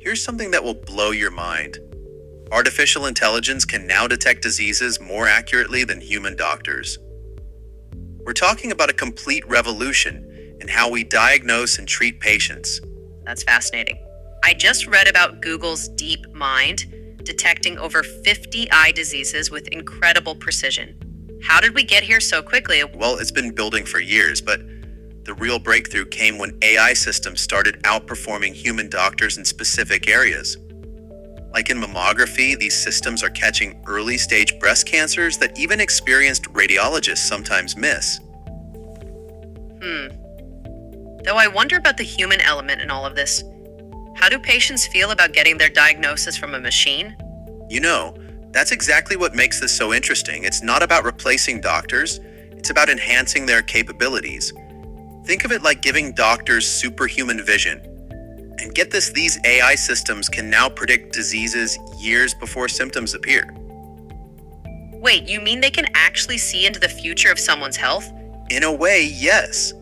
Here's something that will blow your mind. Artificial intelligence can now detect diseases more accurately than human doctors. We're talking about a complete revolution in how we diagnose and treat patients. That's fascinating. I just read about Google's DeepMind detecting over 50 eye diseases with incredible precision. How did we get here so quickly? Well, it's been building for years, but the real breakthrough came when AI systems started outperforming human doctors in specific areas. Like in mammography, these systems are catching early-stage breast cancers that even experienced radiologists sometimes miss. Though I wonder about the human element in all of this. How do patients feel about getting their diagnosis from a machine? You know, that's exactly what makes this so interesting. It's not about replacing doctors, it's about enhancing their capabilities. Think of it like giving doctors superhuman vision. And get this, these AI systems can now predict diseases years before symptoms appear. Wait, you mean they can actually see into the future of someone's health? In a way, yes.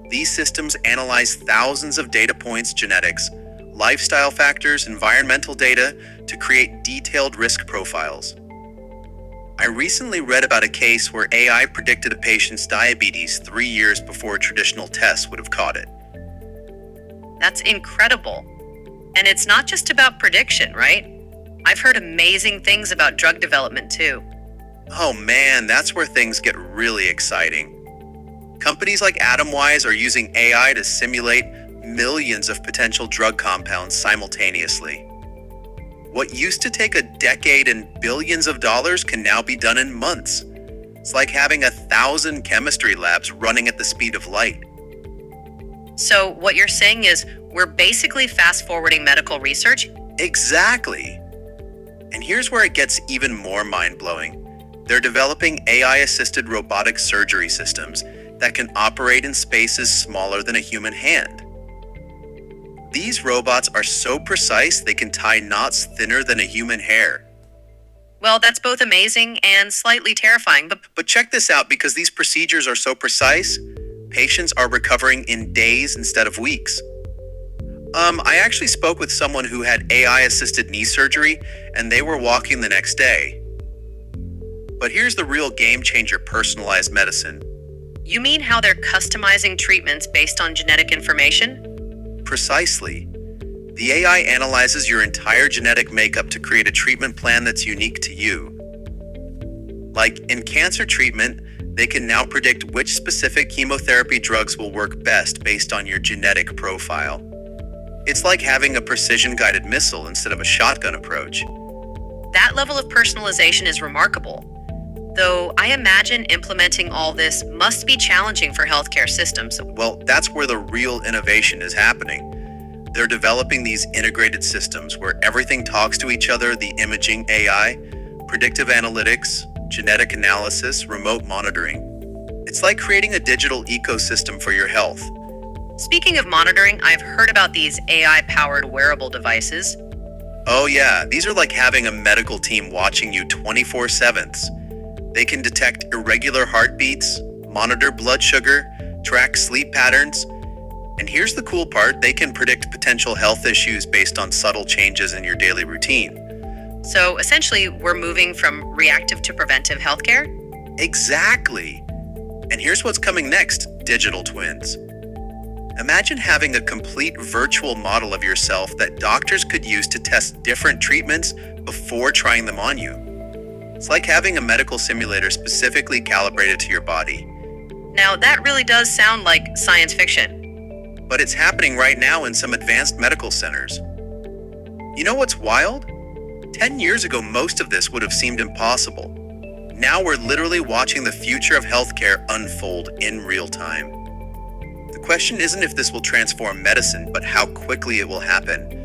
These systems analyze thousands of data points, genetics, lifestyle factors, environmental data to create detailed risk profiles. I recently read about a case where AI predicted a patient's diabetes 3 years before traditional tests would have caught it. That's incredible. And it's not just about prediction, right? I've heard amazing things about drug development too. Oh man, that's where things get really exciting. Companies like Atomwise are using AI to simulate millions of potential drug compounds simultaneously. What used to take a decade and billions of dollars can now be done in months. It's like having 1,000 chemistry labs running at the speed of light. So what you're saying is we're basically fast-forwarding medical research? Exactly. And here's where it gets even more mind-blowing. They're developing AI-assisted robotic surgery systems that can operate in spaces smaller than a human hand. These robots are so precise they can tie knots thinner than a human hair. Well, that's both amazing and slightly terrifying, But check this out, because these procedures are so precise, patients are recovering in days instead of weeks. I actually spoke with someone who had AI-assisted knee surgery, and they were walking the next day. But here's the real game-changer: personalized medicine. You mean how they're customizing treatments based on genetic information? Precisely. The AI analyzes your entire genetic makeup to create a treatment plan that's unique to you. Like in cancer treatment, they can now predict which specific chemotherapy drugs will work best based on your genetic profile. It's like having a precision-guided missile instead of a shotgun approach. That level of personalization is remarkable. Though I imagine implementing all this must be challenging for healthcare systems. Well, that's where the real innovation is happening. They're developing these integrated systems where everything talks to each other: the imaging AI, predictive analytics, genetic analysis, remote monitoring. It's like creating a digital ecosystem for your health. Speaking of monitoring, I've heard about these AI-powered wearable devices. Oh yeah, these are like having a medical team watching you 24/7. They can detect irregular heartbeats, monitor blood sugar, track sleep patterns, and here's the cool part: they can predict potential health issues based on subtle changes in your daily routine. So essentially, we're moving from reactive to preventive healthcare? Exactly. And here's what's coming next: digital twins. Imagine having a complete virtual model of yourself that doctors could use to test different treatments before trying them on you. It's like having a medical simulator specifically calibrated to your body. Now, that really does sound like science fiction. But it's happening right now in some advanced medical centers. You know what's wild? 10 years ago, most of this would have seemed impossible. Now we're literally watching the future of healthcare unfold in real time. The question isn't if this will transform medicine, but how quickly it will happen.